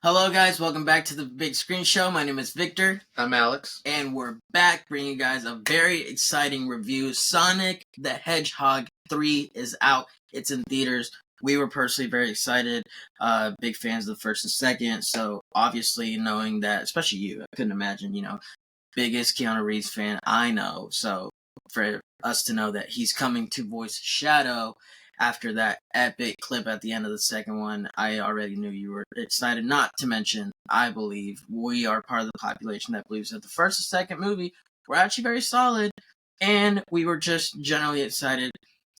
Hello guys, welcome back to the Big Screen Show. My name is Victor. I'm Alex. And we're back bringing you guys a very exciting review. Sonic the Hedgehog 3 is out. It's in theaters. We were personally very excited. Big fans of the first and second. So obviously knowing that, especially you, I couldn't imagine, biggest Keanu Reeves fan I know. So for us to know that he's coming to voice Shadow after that epic clip at the end of the second one, I already knew you were excited. Not to mention, I believe we are part of the population that believes that the first and second movie were actually very solid, and we were just generally excited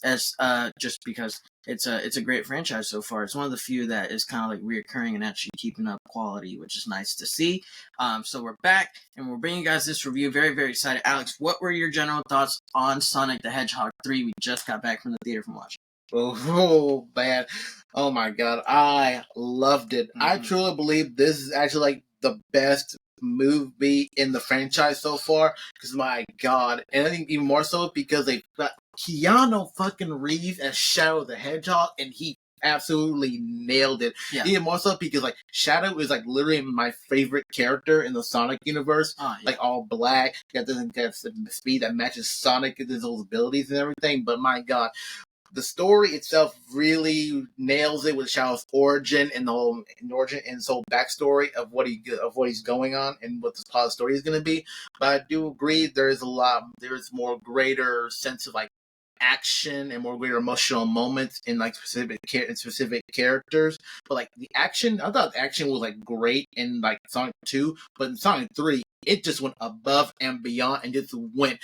as just because it's a great franchise so far. It's one of the few that is kind of like reoccurring and actually keeping up quality, which is nice to see. So we're back and we're bringing you guys this review. Very, very excited. Alex, what were your general thoughts on Sonic the Hedgehog 3? We just got back from the theater from watching. Oh, man. Oh, my God. I loved it. I truly believe this is actually like the best movie in the franchise so far. Because, my God. And I think even more so because they got Keanu fucking Reeves as Shadow the Hedgehog, and he absolutely nailed it. Yeah. Even more so because like Shadow is like literally my favorite character in the Sonic universe. Oh, yeah. Like all black, got the speed that matches Sonic and his abilities and everything. But my God, the story itself really nails it with Shadow's origin and the whole backstory of what he's going on and what the plot of the story is going to be. But I do agree there's more greater sense of like action and more greater emotional moments in like specific characters. But like the action, I thought the action was like great in like Sonic 2, but in Sonic 3, it just went above and beyond and just went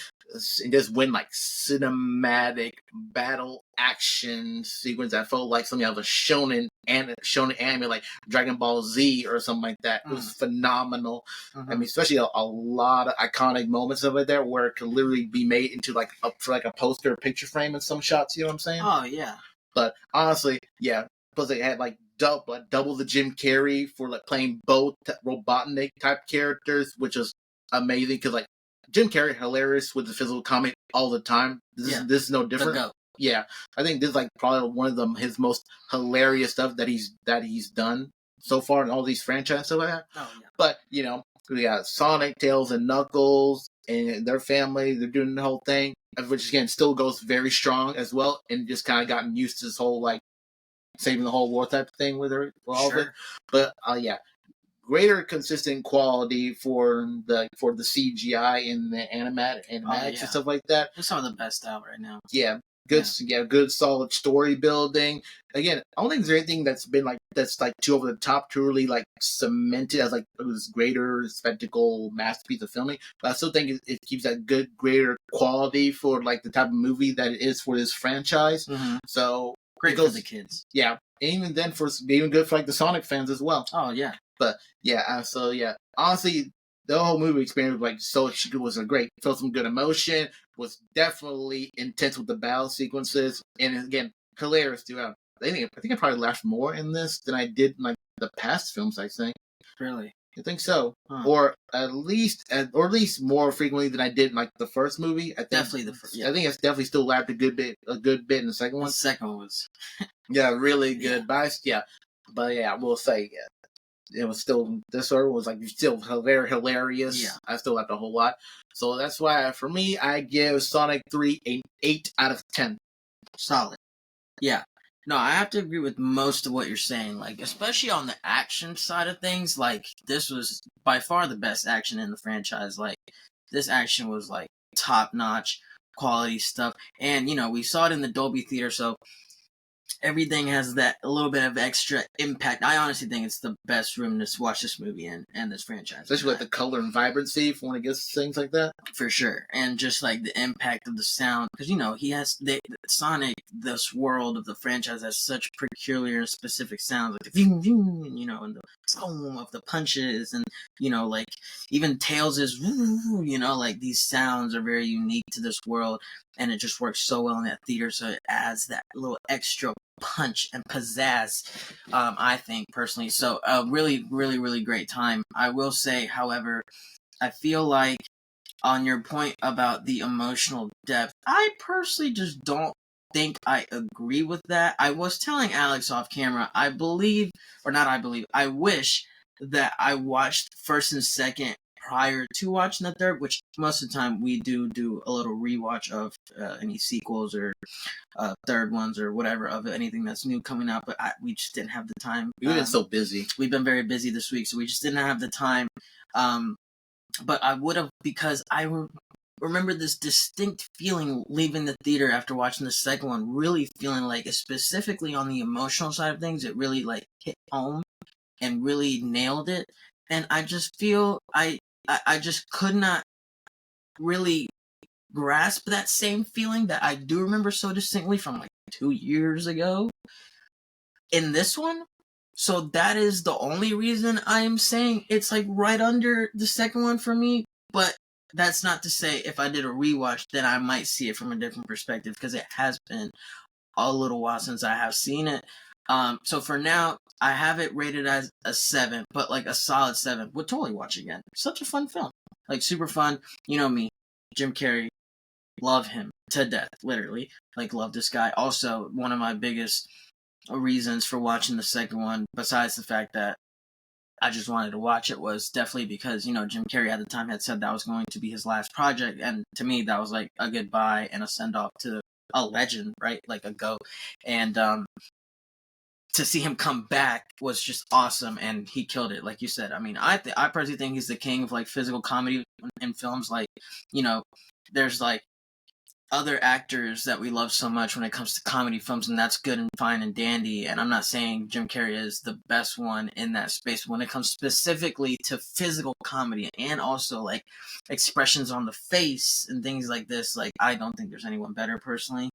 like cinematic battle action sequence that felt like something out of a shonen anime like Dragon Ball Z or something like that. It was phenomenal. I mean, especially a lot of iconic moments of it there where it could literally be made into like a poster or picture frame in some shots, you know what I'm saying? Oh, yeah. But honestly, yeah. Plus they had like double the Jim Carrey for like playing both Robotnik type characters, which is amazing because like Jim Carrey hilarious with the physical comedy all the time. This is no different. Yeah, I think this is like probably one of his most hilarious stuff that he's done so far in all these franchises stuff like that. Oh, yeah. But we got Sonic, Tails, and Knuckles and their family. They're doing the whole thing, which again still goes very strong as well, and just kind of gotten used to this whole like saving the whole war type thing with her, all of it. But yeah. Greater consistent quality for the CGI and the animatics and stuff like that. It's some of the best out right now. Yeah, good solid story building. Again, I don't think there's anything that's too over the top to really like cemented as like this greater spectacle masterpiece of filming. But I still think it keeps that good greater quality for like the type of movie that it is for this franchise. So great for the kids. Yeah, and even then even good for like the Sonic fans as well. Oh yeah. But yeah, so yeah, honestly, the whole movie experience was great. Felt some good emotion. Was definitely intense with the battle sequences, and again, hilarious throughout. I think I probably laughed more in this than I did in like the past films. I think. Really. I think so, or at least more frequently than I did in like the first movie. I think definitely the first. Yeah. I think it's definitely still laughed a good bit in the second one. The second one was. Yeah, really good. Yeah. But I will say, yeah. It was still, this one was like still very hilarious. Yeah. I still laughed a whole lot. So that's why, for me, I give Sonic 3 an 8 out of 10. Solid. Yeah. No, I have to agree with most of what you're saying. Like, especially on the action side of things, like, this was by far the best action in the franchise. Like, this action was, like, top-notch quality stuff. And, we saw it in the Dolby Theater, so everything has that a little bit of extra impact. I honestly think it's the best room to watch this movie in and this franchise. Especially with the color and vibrancy for when it gets things like that. For sure. And just like the impact of the sound. Because, he has Sonic, this world of the franchise has such peculiar and specific sounds. Like the and the boom of the punches. And, like even Tails is, like these sounds are very unique to this world. And it just works so well in that theater. So it adds that little extra punch and pizzazz, I think, personally. So really, really, really great time. I will say, however, I feel like on your point about the emotional depth, I personally just don't think I agree with that. I was telling Alex off camera, I wish that I watched first and second prior to watching the third, which most of the time we do a little rewatch of any sequels or third ones or whatever of anything that's new coming out, but we just didn't have the time. We've been so busy. We've been very busy this week, so we just didn't have the time. But I would have, because I remember this distinct feeling leaving the theater after watching the second one, really feeling like, specifically on the emotional side of things, it really like hit home and really nailed it. And I just feel I just could not really grasp that same feeling that I do remember so distinctly from like 2 years ago in this one. So that is the only reason I am saying it's like right under the second one for me. But that's not to say if I did a rewatch, then I might see it from a different perspective, because it has been a little while since I have seen it. So for now, I have it rated as a 7, but like a solid 7. Would totally watch again. Such a fun film. Like super fun. You know me, Jim Carrey. Love him to death, literally. Like, love this guy. Also, one of my biggest reasons for watching the second one, besides the fact that I just wanted to watch it, was definitely because, Jim Carrey at the time had said that was going to be his last project, and to me, that was like a goodbye and a send-off to a legend, right? Like a GOAT. And to see him come back was just awesome, and he killed it, like you said. I mean, I personally think he's the king of like physical comedy in films. Like, there's like other actors that we love so much when it comes to comedy films, and that's good and fine and dandy. And I'm not saying Jim Carrey is the best one in that space. When it comes specifically to physical comedy and also like expressions on the face and things like this, like, I don't think there's anyone better personally.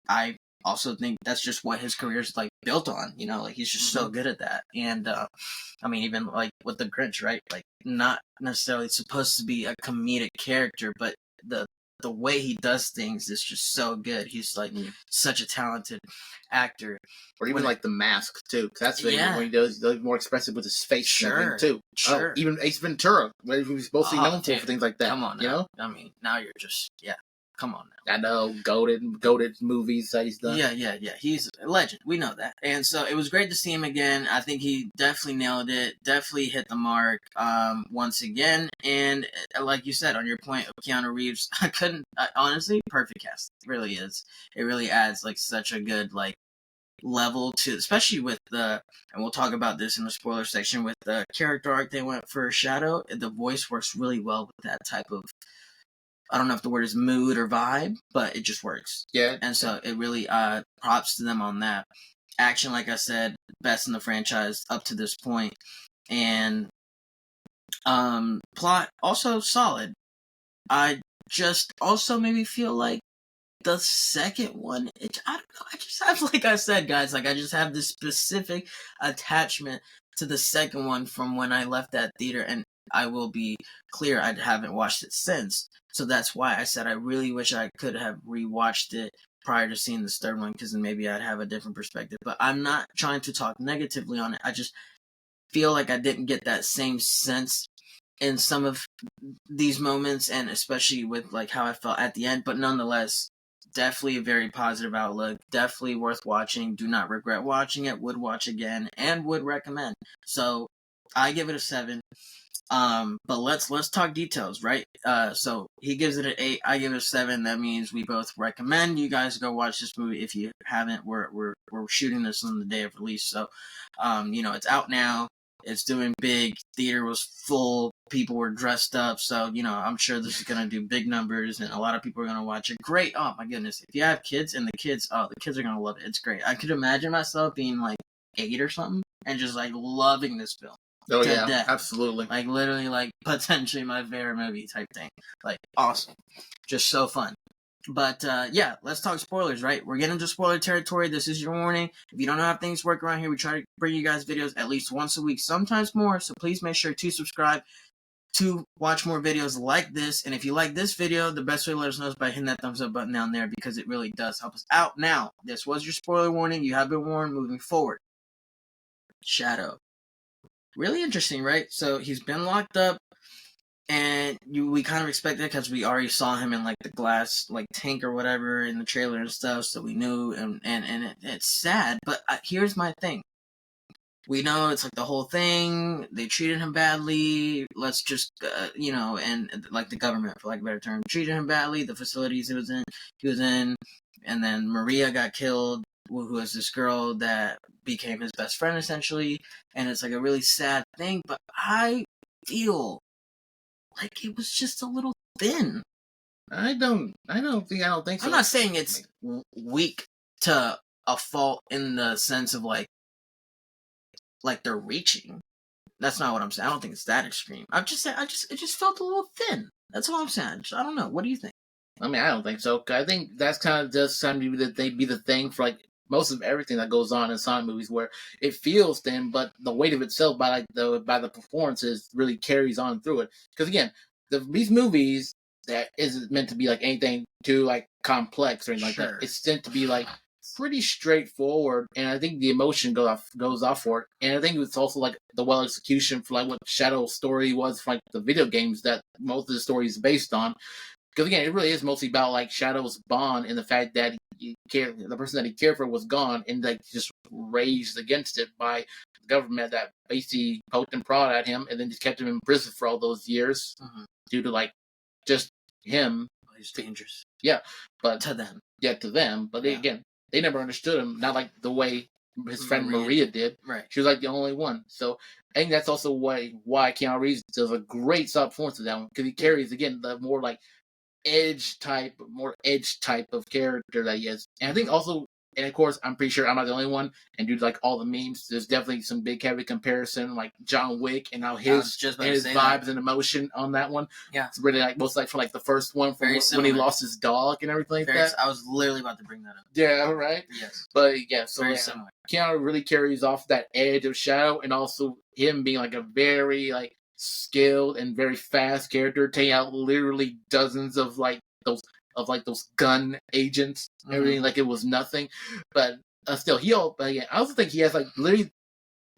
I also think that's just what his career is like built on, like he's just so good at that. And even like with the Grinch, right? Like, not necessarily supposed to be a comedic character, but the way he does things is just so good. He's like such a talented actor. Or even like The Mask too, because that's when he does more expressive with his face. Sure, too. Sure. Even Ace Ventura, where he's mostly known for things like that. Come on, now. Now you're just Come on now. I know, goated movies that he's done. Yeah. He's a legend. We know that. And so it was great to see him again. I think he definitely nailed it. Definitely hit the mark once again. And like you said, on your point of Keanu Reeves, honestly, perfect cast. It really is. It really adds like such a good like level to, especially with and we'll talk about this in the spoiler section, with the character arc they went for Shadow. The voice works really well with that type of, I don't know if the word is mood or vibe, but it just works. Yeah. And so it really props to them on that. Action, like I said, best in the franchise up to this point. And plot, also solid. I just also maybe feel like the second one, I don't know, I just have, like I said, guys, like I just have this specific attachment to the second one from when I left that theater, and I will be clear, I haven't watched it since. So that's why I said I really wish I could have rewatched it prior to seeing this third one, because then maybe I'd have a different perspective. But I'm not trying to talk negatively on it. I just feel like I didn't get that same sense in some of these moments, and especially with like how I felt at the end. But nonetheless, definitely a very positive outlook. Definitely worth watching. Do not regret watching it. Would watch again and would recommend. So I give it a 7. But let's talk details, right? So he gives it an 8, I give it a 7. That means we both recommend you guys go watch this movie. If you haven't, we're shooting this on the day of release, so it's out now. It's doing big. Theater was full. People were dressed up, so I'm sure this is gonna do big numbers, and a lot of people are gonna watch it. Great! Oh my goodness! If you have kids, and the kids are gonna love it. It's great. I could imagine myself being like 8 or something and just like loving this film. Oh yeah, death. Absolutely. Like literally, like potentially my favorite movie type thing. Like awesome, just so fun. But let's talk spoilers, right? We're getting into spoiler territory. This is your warning. If you don't know how things work around here, we try to bring you guys videos at least once a week, sometimes more. So please make sure to subscribe to watch more videos like this. And if you like this video, the best way to let us know is by hitting that thumbs up button down there, because it really does help us out. Now, this was your spoiler warning. You have been warned. Moving forward, Shadow. Really interesting, right? So he's been locked up, and we kind of expected it because we already saw him in like the glass like tank or whatever in the trailer and stuff, so we knew. And it's sad, but here's my thing. we know it's like the whole thing. They treated him badly. Let's just, and like the government, for like a better term, treated him badly. The facilities he was in, and then Maria got killed, who was this girl that became his best friend essentially, and it's like a really sad thing. But I feel like it was just a little thin. I don't think so. I'm not saying it's weak to a fault in the sense of like they're reaching. That's not what I'm saying. I don't think it's that extreme. I'm just saying, it just felt a little thin. That's all I'm saying. I don't know. What do you think? I mean, I don't think so. I think that's kind of just kind of be the thing for like most of everything that goes on in Sonic movies, where it feels thin, but the weight of itself by the performances really carries on through it. Because again, these movies that isn't meant to be like anything too like complex or anything like that. It's meant to be like pretty straightforward, and I think the emotion goes off for it. And I think it's also like the well execution for like what Shadow's story was for like the video games that most of the story is based on. Because again, it really is mostly about like Shadow's bond and the fact that the person that he cared for was gone, and like just raised against it by the government that basically poked and prod at him, and then just kept him in prison for all those years due to like just him. He's dangerous. Yeah, but to them. Yeah, to them. But again, they never understood him. Not like the way his friend Maria did. Right. She was like the only one. So I think that's also why Keanu Reeves does a great sub performance of that one, because he carries again the more like edge type of character that he is. And I think also, and of course, I'm pretty sure I'm not the only one, and due to like all the memes, there's definitely some big heavy comparison, like John Wick and how his vibes and emotion on that one. Yeah. It's really like most like for like the first one when he lost his dog and everything like that. I was literally about to bring that up. Yeah, right? Yes. But yeah, so very similar. Keanu really carries off that edge of Shadow, and also him being like a very like skilled and very fast character, taking out literally dozens of those gun agents, everything like it was nothing. But still, I also think he has like literally,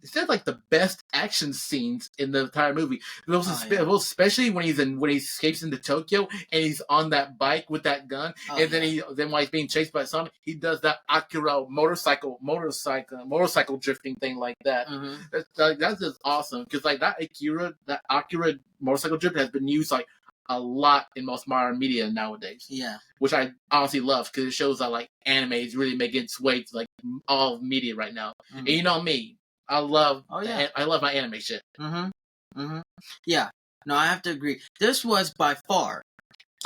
it's like the best action scenes in the entire movie. Especially when he escapes into Tokyo and he's on that bike with that gun, then while he's being chased by Sonic, he does that Akira motorcycle drifting thing like that. That's just awesome, because like that Akira motorcycle drift has been used like a lot in most modern media nowadays. Yeah, which I honestly love, because it shows that like anime is really making its way to like all media right now. And you know me. I love my anime shit. Yeah. No, I have to agree. This was by far,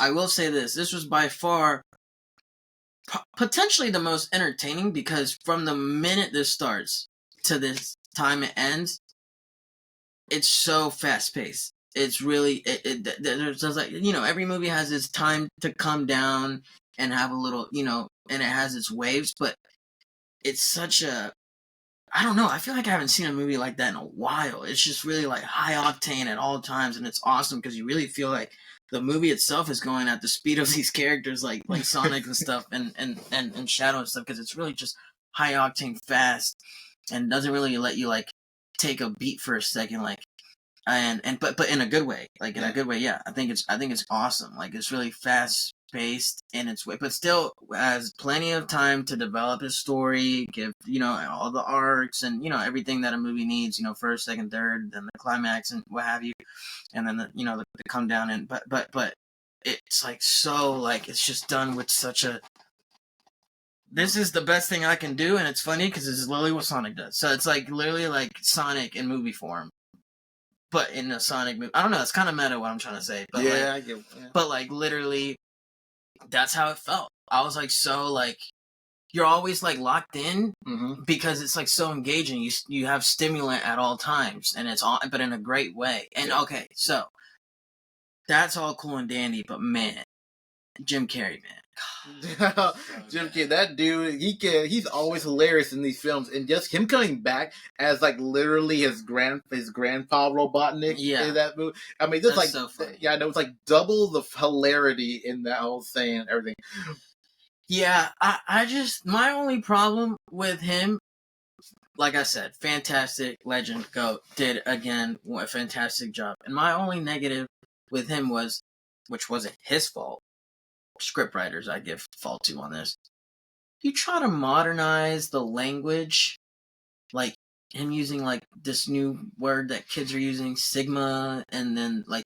I will say this was by far potentially the most entertaining, because from the minute this starts to this time it ends, it's so fast paced. It's really, there's like, every movie has its time to come down and have a little, and it has its waves, but it's such a, I don't know. I feel like I haven't seen a movie like that in a while. It's just really like high octane at all times, and it's awesome because you really feel like the movie itself is going at the speed of these characters, like Sonic and stuff, and Shadow and stuff, because it's really just high octane, fast, and doesn't really let you like take a beat for a second, like, but in a good way, like in a good way. Yeah, I think it's awesome. Like it's really fast paced in its way, but still has plenty of time to develop his story, give all the arcs and everything that a movie needs, first, second, third, then the climax and what have you, and then the come down, and but it's like so, like it's just done with such a, this is the best thing I can do. And it's funny because it's literally what Sonic does, so it's like literally like Sonic in movie form, but in a Sonic movie. I don't know, it's kind of meta what I'm trying to say, but I get it. Yeah. But like literally that's how it felt. I was like, so like you're always like locked in because it's like so engaging. You have stimulant at all times, and it's all, but in a great way. And okay, so that's all cool and dandy, but man, Jim Carrey, man. Jim Carrey, that dude, he's always hilarious in these films, and just him coming back as like literally his grandpa Robotnik in that movie. I mean, that's like so funny. Yeah, I know, it's like double the hilarity in that whole thing and everything. Yeah, I just, my only problem with him, like I said, fantastic, legend, GOAT, did again a fantastic job. And my only negative with him was, which wasn't his fault, scriptwriters I give fault to on this, you try to modernize the language, like him using like this new word that kids are using, Sigma, and then like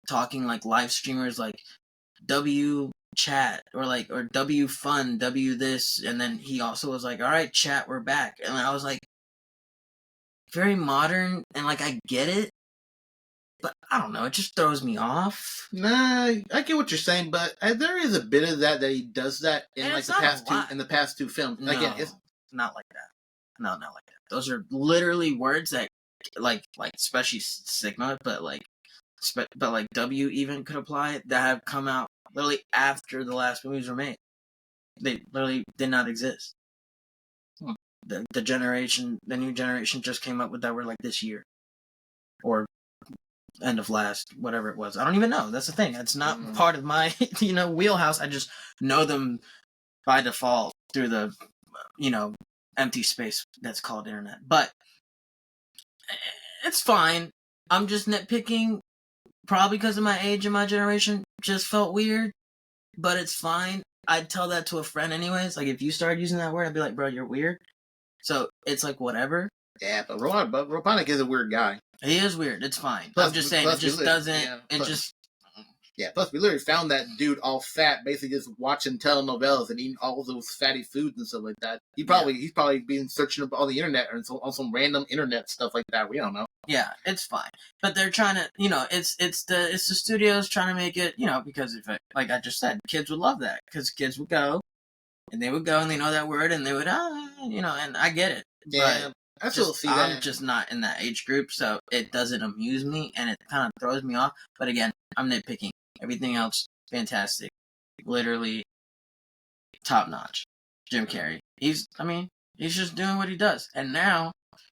talking like live streamers like W chat or W fun, W this, and then he also was like, all right, chat, we're back. And I was like, very modern, and like I get it, but I don't know, it just throws me off. Nah, I get what you're saying, but there is a bit of that he does that in And like it's the not a past two lot. in the past two films. No, Again, it's not like that. No, not like that. Those are literally words that like especially Sigma, but like W even could apply that have come out literally after the last movies were made. They literally did not exist. The new generation just came up with that word like this year, or end of last, whatever it was. I don't even know. That's the thing. It's not part of my wheelhouse. I just know them by default through the empty space that's called internet. But it's fine. I'm just nitpicking, probably because of my age and my generation. Just felt weird, but it's fine. I'd tell that to a friend anyways. Like, if you started using that word, I'd be like, bro, you're weird. So it's like, whatever. Yeah, but Robotnik is a weird guy. He is weird. It's fine. I'm just saying, it just doesn't. Yeah, plus we literally found that dude all fat, basically just watching telenovelas and eating all those fatty foods and stuff like that. He's probably been searching up on the internet or on some random internet stuff like that. We don't know. Yeah, it's fine. But they're trying to, it's the studios trying to make it, because if like I just said, kids would love that because kids would go and they know that word and they would, and I get it. Yeah. But I still see that. I'm just not in that age group, so it doesn't amuse me and it kind of throws me off. But again, I'm nitpicking. Everything else, fantastic. Literally top notch. Jim Carrey. He's just doing what he does. And now,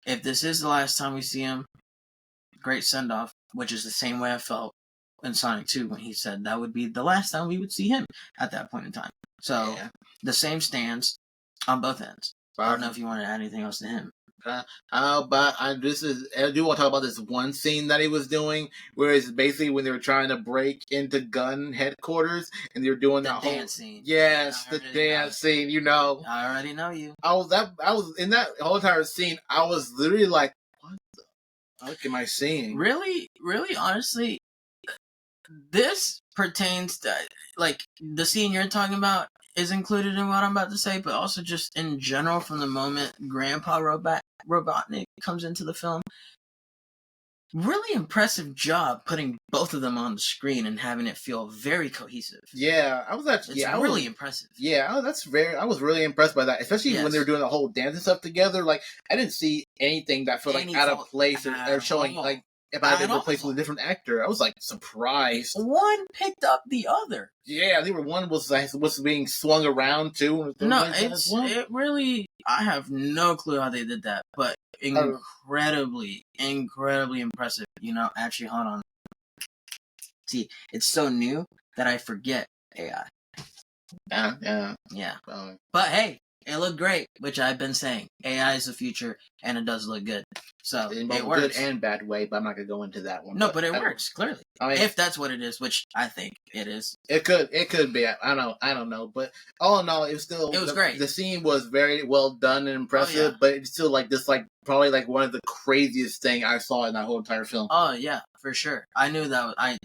if this is the last time we see him, great send off, which is the same way I felt in Sonic 2 when he said that would be the last time we would see him at that point in time. So, the same stands on both ends. I don't know if you want to add anything else to him. But I do want to talk about this one scene that he was doing, where it's basically when they were trying to break into gun headquarters and they were doing the dance scene. Yes, the dance scene. I already know you. I was in that whole entire scene. I was literally like, "What the fuck am I seeing?" Really, really, honestly, this pertains to like the scene you're talking about is included in what I'm about to say, but also just in general from the moment Grandpa Robotnik comes into the film. Really impressive job putting both of them on the screen and having it feel very cohesive. Yeah, I was actually really impressive. Yeah, I was really impressed by that, especially when they were doing the whole dance and stuff together. Like, I didn't see anything that felt like out of place or showing like if I had replaced with a different actor. I was like surprised. One picked up the other. Yeah, one was being swung around too. No, it really. I have no clue how they did that, but incredibly impressive. Actually, hold on. See, it's so new that I forget AI. Yeah. But hey, it looked great, which I've been saying. AI is the future, and it does look good. So in it works. Good and bad way, but I'm not gonna go into that one. No, but it works clearly. If that's what it is, which I think it is. It could be. I don't know. But all in all, it was great. The scene was very well done and impressive, but it's still probably one of the craziest thing I saw in that whole entire film. Oh yeah, for sure. I knew that. I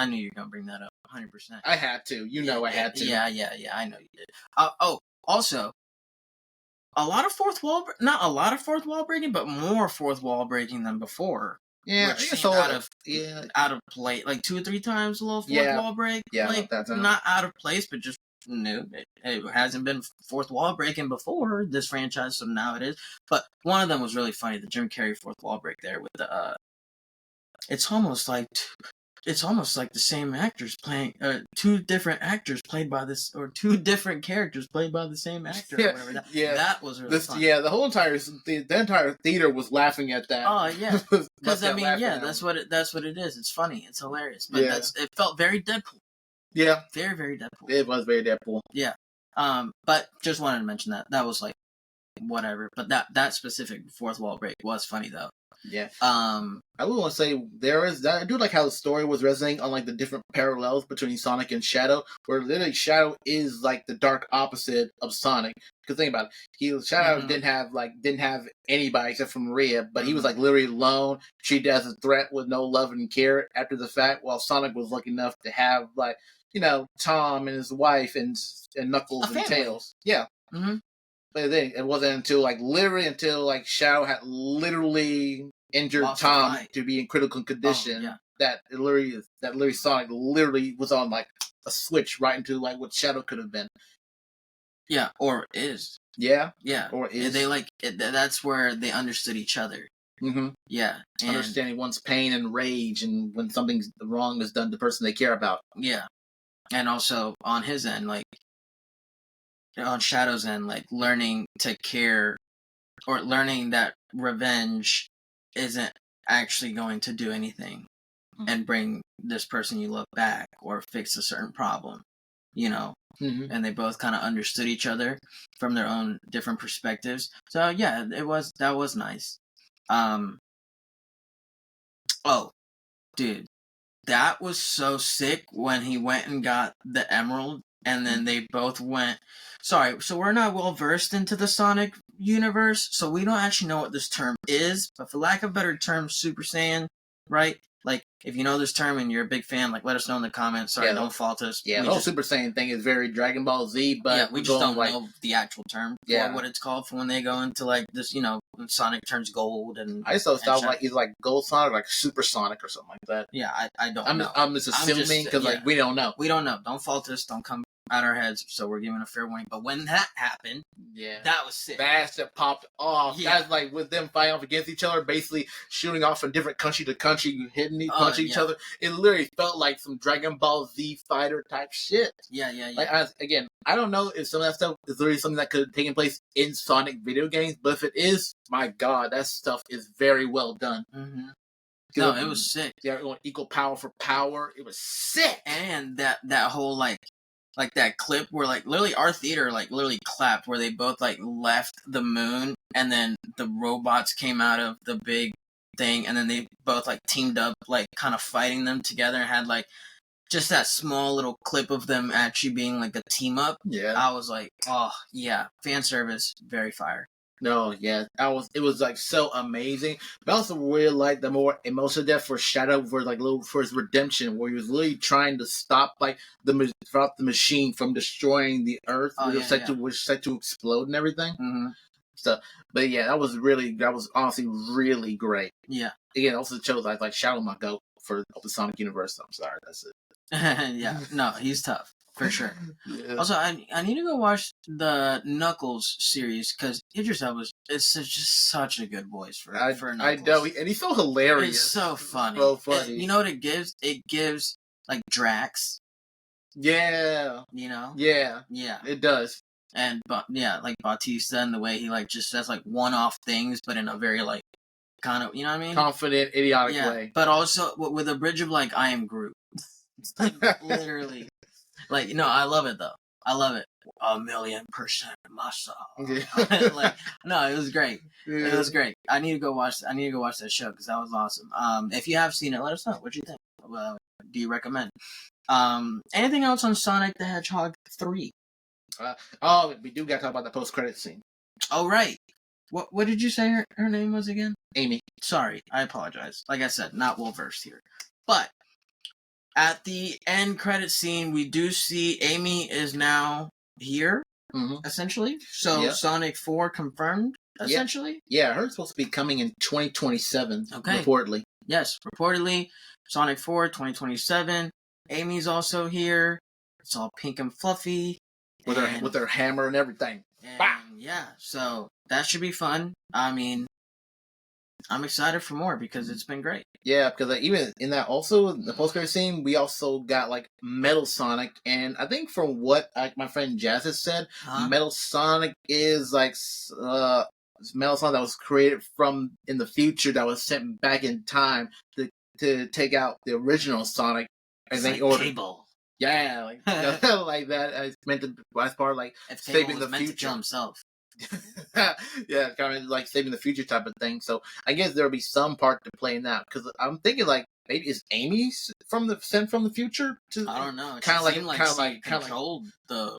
knew you were gonna bring that up. 100%. I had to. I had to. Yeah. I know you did. Also, a lot of fourth wall, not a lot of fourth wall breaking, but more fourth wall breaking than before. Yeah, out of place, like 2 or 3 times a little fourth wall break. Yeah, not out of place, but just new. It hasn't been fourth wall breaking before this franchise, so now it is. But one of them was really funny, the Jim Carrey fourth wall break there with the. It's almost like the same actors playing 2 different actors played by this, or 2 different characters played by the same actor. Or whatever. That was really fun. Yeah, the entire theater was laughing at that. Oh yeah, because that's what it is. It's funny, it's hilarious, but it felt very Deadpool. Yeah, very very Deadpool. It was very Deadpool. Yeah, but just wanted to mention that was like whatever. But that specific fourth wall break was funny though. Yeah. I would want to say I do like how the story was resonating on like the different parallels between Sonic and Shadow, where literally Shadow is like the dark opposite of Sonic. Because think about it, Shadow didn't have anybody except for Maria, but he was like literally alone, treated as a threat with no love and care after the fact. While Sonic was lucky enough to have like Tom and his wife and Knuckles and Tails. Yeah. Mm-hmm. But then it wasn't until Shadow had literally injured Lost Tom to be in critical condition that Sonic literally was on like a switch right into like what Shadow could have been. Yeah, or is. Yeah. Yeah. Or is. They that's where they understood each other. Mm-hmm. Yeah. Understanding one's pain and rage and when something's wrong is done to the person they care about. Yeah. And also on his end, like on Shadow's end, like learning to care or learning that revenge isn't actually going to do anything and bring this person you love back or fix a certain problem, and they both kind of understood each other from their own different perspectives. So yeah, that was nice. Oh, dude, that was so sick when he went and got the emerald and then they both went. Sorry, so we're not well versed into the Sonic universe, so we don't actually know what this term is, but for lack of a better term, Super Saiyan, right? Like, if you know this term and you're a big fan, like, let us know in the comments. Sorry, don't fault us. Yeah, the whole Super Saiyan thing is very Dragon Ball Z, but we just don't know the actual term for what it's called for when they go into, like, this, when Sonic turns gold and... I just thought like he's like Gold Sonic, like Super Sonic or something like that. Yeah, I don't know. I'm just assuming, because, we don't know. We don't know. Don't fault us. Don't come out our heads, so we're giving a fair warning. But when that happened, that was sick. Fast that popped off. Yeah. That's like with them fighting off against each other, basically shooting off from different country to country, hitting punching each other. It literally felt like some Dragon Ball Z fighter type shit. Yeah. Like, I don't know if some of that stuff is literally something that could have taken place in Sonic video games, but if it is, my God, that stuff is very well done. Mm-hmm. No, it was sick. Yeah, equal power for power. It was sick. And that whole like that clip where like literally our theater like literally clapped where they both like left the moon and then the robots came out of the big thing and then they both like teamed up like kind of fighting them together and had like just that small little clip of them actually being like a team up. Yeah. I was like, oh yeah, fan service, very fire. No, yeah, it was like so amazing. But I also really like the more emotional depth for Shadow for his redemption, where he was literally trying to stop the machine from destroying the Earth, which was set to explode and everything. Mm-hmm. So, but yeah, that was honestly really great. Yeah. Again, it also chose like Shadow my goat for the Sonic universe. I'm sorry, that's it. Yeah, no, he's tough. For sure. Yeah. Also, I need to go watch the Knuckles series because Idris Elba is just such a good voice for Knuckles. I know, and he's so hilarious. It's so funny. So funny. You know what it gives? It gives like Drax. Yeah. Yeah. Yeah. It does. And like Bautista and the way he like just says like one-off things, but in a very like kind of, you know what I mean? Confident, idiotic way. But also with a bridge of like I am Groot. Literally. Like, I love it though. I love it. 1,000,000% muscle. Yeah. Like, no, it was great. Yeah. It was great. I need to go watch that show because that was awesome. If you have seen it, let us know. What do you think? Do you recommend? Anything else on Sonic the Hedgehog 3? We do gotta talk about the post-credit scene. Oh, right. What did you say her name was again? Amy. Sorry, I apologize. Like I said, not well versed here. But at the end credit scene, we do see Amy is now here, essentially. So Sonic 4 confirmed, essentially. Yeah, her supposed to be coming in 2027, reportedly. Yes, reportedly. Sonic 4, 2027. Amy's also here. It's all pink and fluffy. With her hammer and everything. And yeah, so that should be fun. I mean, I'm excited for more because it's been great. Yeah, because even in that, also the post-credit scene, we also got Metal Sonic, and I think from what my friend Jazz has said, Metal Sonic is Metal Sonic that was created from in the future that was sent back in time to take out the original Sonic, and they ordered Cable. Yeah, like that. It's meant to as part if saving the future. To kill himself. Yeah, kind of like saving the future type of thing. So I guess there'll be some part to play in that because I'm thinking like maybe is Amy sent from the future to I don't know. She kind of like seemed like kind of she like kind of like controlled the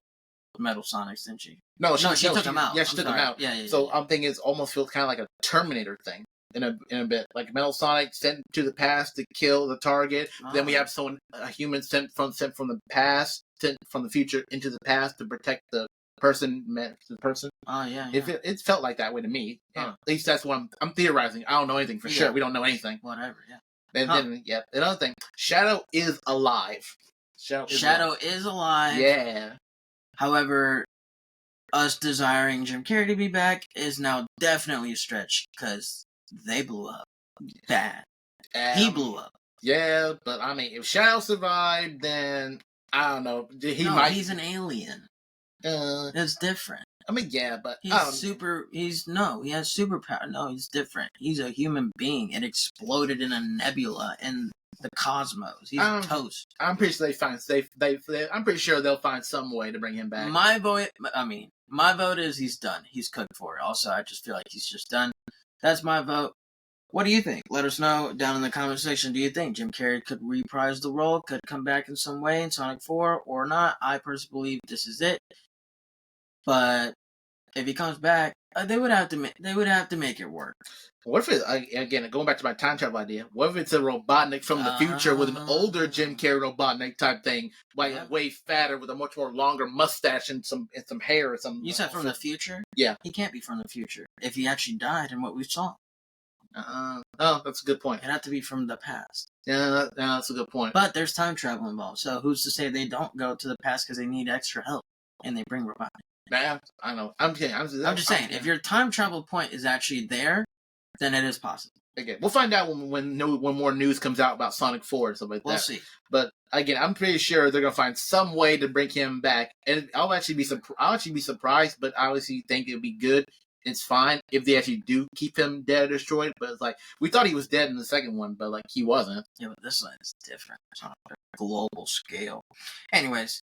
Metal Sonics, didn't she? no She took him out. yeah she I'm took him sorry. out. Yeah. So I'm thinking it almost feels kind of like a Terminator thing in a bit like Metal Sonic sent to the past to kill the target. Then we have someone a human sent from the past sent from the future into the past to protect the person. Oh yeah. It felt like that way to me. Huh. At least that's what I'm theorizing. I don't know anything for sure. We don't know anything. Whatever. Yeah. And then yeah, another thing, Shadow is alive. Shadow is alive. Yeah. However, us desiring Jim Carrey to be back is now definitely a stretch because they blew up bad. He blew up. Yeah, but I mean, if Shadow survived, then I don't know. He's an alien. It's different. I mean, yeah, but he has superpower. No, he's different. He's a human being. It exploded in a nebula in the cosmos. He's toast. I'm pretty sure I'm pretty sure they'll find some way to bring him back. My vote is he's done. He's cooked for it. Also, I just feel like he's just done. That's my vote. What do you think? Let us know down in the comment section. Do you think Jim Carrey could reprise the role, could come back in some way in Sonic 4 or not? I personally believe this is it. But if he comes back, they would have to make it work. What if again going back to my time travel idea? What if it's a Robotnik from the future with an older Jim Carrey Robotnik type thing, like way fatter with a much more longer mustache and some hair or something? You said from the future? Yeah, he can't be from the future if he actually died in what we saw. Oh, that's a good point. It had to be from the past. Yeah, that's a good point. But there's time travel involved, so who's to say they don't go to the past because they need extra help and they bring Robotnik? Nah, I know. I'm just saying, if your time travel point is actually there, then it is possible. Okay, we'll find out when more news comes out about Sonic 4 and stuff like that. We'll see. But again, I'm pretty sure they're gonna find some way to bring him back, and I'll actually be surprised, but I honestly think it'd be good. It's fine if they actually do keep him dead or destroyed, but it's like we thought he was dead in the second one, but like he wasn't. Yeah, but this one is different. It's on a global scale. Anyways,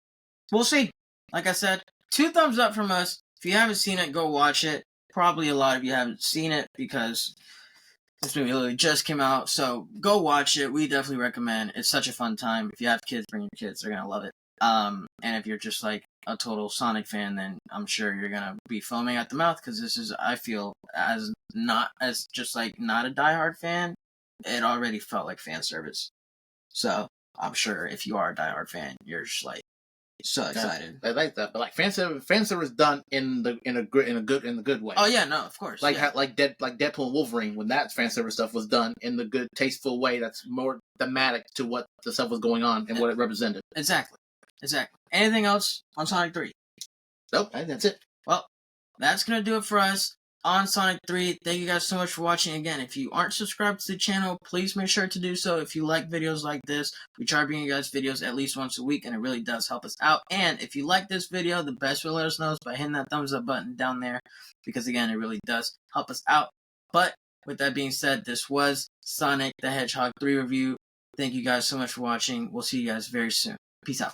we'll see. Like I said, 2 thumbs up from us. If you haven't seen it, go watch it. Probably a lot of you haven't seen it because this movie literally just came out. So go watch it. We definitely recommend. It's such a fun time. If you have kids, bring your kids. They're gonna love it. And if you're just like a total Sonic fan, then I'm sure you're gonna be foaming at the mouth because this is, I feel, not a diehard fan, it already felt like fan service. So I'm sure if you are a diehard fan, you're just like so excited. I like that, but like fan service done in the good way. Oh yeah, no, of course. Like Deadpool and Wolverine, when that fan service stuff was done in the good, tasteful way that's more thematic to what the stuff was going on and what it represented. Exactly. Anything else on Sonic 3? Nope, I think that's it. Well, that's going to do it for us on Sonic 3. Thank you guys so much for watching. Again, if you aren't subscribed to the channel, please make sure to do so. If you like videos like this, we try bringing you guys videos at least once a week, and it really does help us out. And if you like this video, the best way to let us know is by hitting that thumbs up button down there, because again, it really does help us out. But with that being said, this was Sonic the Hedgehog 3 review. Thank you guys so much for watching. We'll see you guys very soon. Peace out.